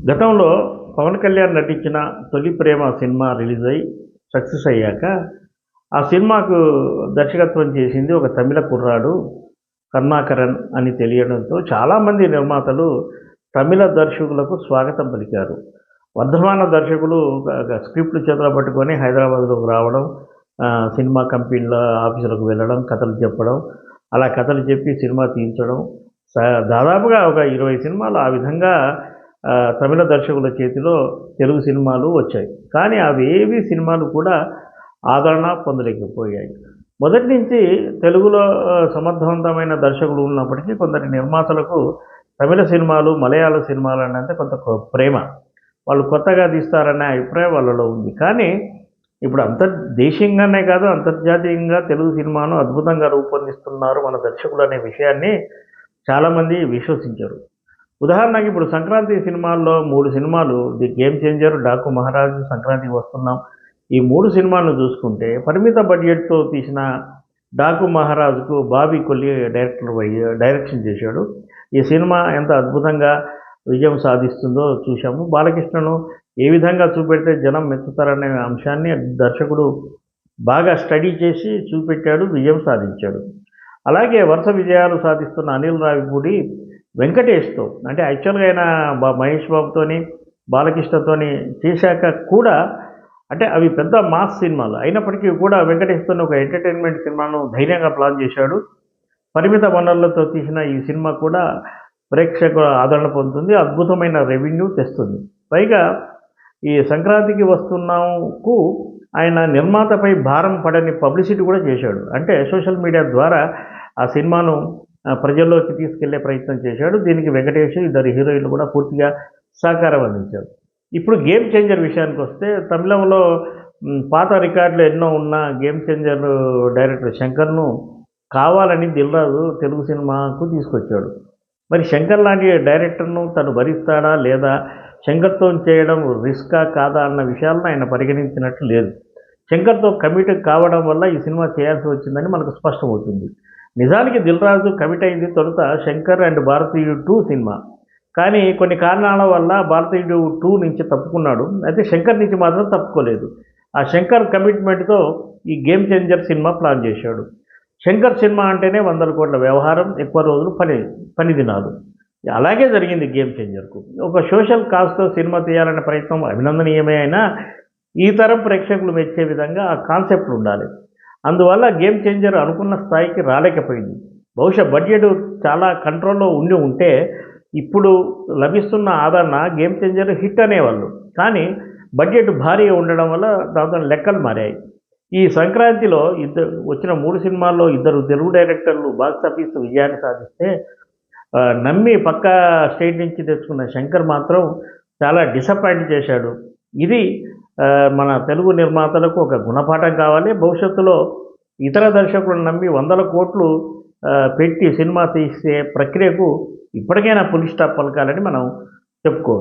గతంలో పవన్ కళ్యాణ్ నటించిన 'తొలి ప్రేమ' సినిమా రిలీజ్ అయ్యి సక్సెస్ అయ్యాక, ఆ సినిమాకు దర్శకత్వం చేసింది ఒక తమిళ కుర్రాడు కరుణాకరన్ అని తెలియడంతో చాలామంది నిర్మాతలు తమిళ దర్శకులకు స్వాగతం పలికారు. వర్ధమాన దర్శకులు స్క్రిప్ట్లు చేతిలో పట్టుకొని హైదరాబాద్‌లోకి రావడం, సినిమా కంపెనీల ఆఫీసులకు వెళ్ళడం, కథలు చెప్పడం, అలా కథలు చెప్పి సినిమా తీయించడం. స దాదాపుగా ఒక 20 సినిమాలు ఆ విధంగా తమిళ దర్శకుల చేతిలో తెలుగు సినిమాలు వచ్చాయి. కానీ అవేవి సినిమాలు కూడా ఆదరణ పొందలేకపోయాయి. మొదటి నుంచి తెలుగులో సమర్థవంతమైన దర్శకులు ఉన్నప్పటికీ కొందరి నిర్మాతలకు తమిళ సినిమాలు, మలయాళ సినిమాలనంటే కొంత ప్రేమ. వాళ్ళు కొత్తగా తీస్తారనే అభిప్రాయం వాళ్ళలో ఉంది. కానీ ఇప్పుడు దేశీయంగానే కాదు, అంతర్జాతీయంగా తెలుగు సినిమాను అద్భుతంగా రూపొందిస్తున్నారు మన దర్శకులు అనే విషయాన్ని చాలామంది విశ్వసించరు. ఉదాహరణకి ఇప్పుడు సంక్రాంతి సినిమాల్లో 3 సినిమాలు 'ది గేమ్ చేంజర్', 'డాకు మహారాజు', 'సంక్రాంతికి వస్తున్నాం' ఈ 3 సినిమాలను చూసుకుంటే పరిమిత బడ్జెట్‌తో తీసిన 'డాకు మహారాజు'కు బాబీ కొల్లి డైరెక్షన్ చేశాడు. ఈ సినిమా ఎంత అద్భుతంగా విజయం సాధిస్తుందో చూశాము. బాలకృష్ణను ఏ విధంగా చూపెడితే జనం మెచ్చుతారనే అంశాన్ని దర్శకుడు బాగా స్టడీ చేసి చూపెట్టాడు, విజయం సాధించాడు. అలాగే వరుస విజయాలు సాధిస్తున్న అనిల్ రావిపూడి వెంకటేష్‌తో, అంటే యాక్చువల్‌గా ఆయన మహేష్ బాబుతోని, బాలకృష్ణతోని చేశాక కూడా, అంటే అవి పెద్ద మాస్ సినిమాలు అయినప్పటికీ కూడా వెంకటేష్‌తోని ఒక ఎంటర్‌టైన్‌మెంట్ సినిమాను ధైర్యంగా ప్లాన్ చేశాడు. పరిమిత వనరులతో తీసిన ఈ సినిమా కూడా ప్రేక్షకుల ఆదరణ పొందుతుంది, అద్భుతమైన రెవెన్యూ తెస్తుంది. పైగా ఈ 'సంక్రాంతికి వస్తున్నాం'కు ఆయన నిర్మాతపై భారం పడని పబ్లిసిటీ కూడా చేశాడు. అంటే సోషల్ మీడియా ద్వారా ఆ సినిమాను ప్రజల్లోకి తీసుకెళ్లే ప్రయత్నం చేశాడు. దీనికి వెంకటేష్, ఇద్దరు హీరోయిన్లు కూడా పూర్తిగా సహకారం అందించారు. ఇప్పుడు 'గేమ్ చేంజర్' విషయానికొస్తే, తమిళంలో పాత రికార్డులు ఎన్నో ఉన్న 'గేమ్ చేంజర్' డైరెక్టర్ శంకర్‌ను కావాలని దిల్ రాజు తెలుగు సినిమాకు తీసుకొచ్చాడు. మరి శంకర్ లాంటి డైరెక్టర్‌ను తను భరిస్తాడా లేదా, శంకర్‌తో చేయడం రిస్కా కాదా అన్న విషయాలను ఆయన పరిగణించినట్లు లేదు. శంకర్‌తో కమిట్ కావడం వల్ల ఈ సినిమా చేయాల్సి వచ్చిందని మనకు స్పష్టమవుతుంది. నిజానికి దిల్ రాజు కమిట్ అయింది తొలుత 'శంకర్ అండ్ భారతీయుడు 2' సినిమా. కానీ కొన్ని కారణాల వల్ల 'భారతీయుడు 2' నుంచి తప్పుకున్నాడు. అయితే 'శంకర్' నుంచి మాత్రం తప్పుకోలేదు. ఆ 'శంకర్' కమిట్మెంట్‌తో ఈ 'గేమ్ చేంజర్' సినిమా ప్లాన్ చేశాడు. 'శంకర్' సినిమా అంటేనే 100 కోట్ల వ్యవహారం, ఎక్కువ రోజులు పని దినాలు. అలాగే జరిగింది 'గేమ్ చేంజర్'కు. ఒక సోషల్ కాజ్‌తో సినిమా తీయాలనే ప్రయత్నం అభినందనీయమే అయినా, ఈ తరం ప్రేక్షకులు మెచ్చే విధంగా ఆ కాన్సెప్ట్ ఉండాలి. అందువల్ల 'గేమ్ చేంజర్' అనుకున్న స్థాయికి రాలేకపోయింది. బహుశా బడ్జెట్ చాలా కంట్రోల్‌లో ఉంటే ఇప్పుడు లభిస్తున్న ఆదరణ 'గేమ్ చేంజర్' హిట్ అనేవాళ్ళు. కానీ బడ్జెట్ భారీగా ఉండడం వల్ల దాంతో లెక్కలు మారాయి. ఈ సంక్రాంతిలో వచ్చిన 3 సినిమాల్లో ఇద్దరు తెలుగు డైరెక్టర్లు బాక్సాఫీస్ విజయాన్ని సాధిస్తే, నమ్మి పక్కా స్టేట్ నుంచి తెచ్చుకున్న శంకర్ మాత్రం చాలా డిసప్పాయింట్ చేశాడు. ఇది మన తెలుగు నిర్మాతలకు ఒక గుణపాఠం కావాలి. భవిష్యత్తులో ఇతర దర్శకులను నమ్మి 100 కోట్లు పెట్టి సినిమా తీసే ప్రక్రియకు ఇప్పటికైనా ఫుల్ స్టాప్ పలకాలని మనం చెప్పుకోవచ్చు.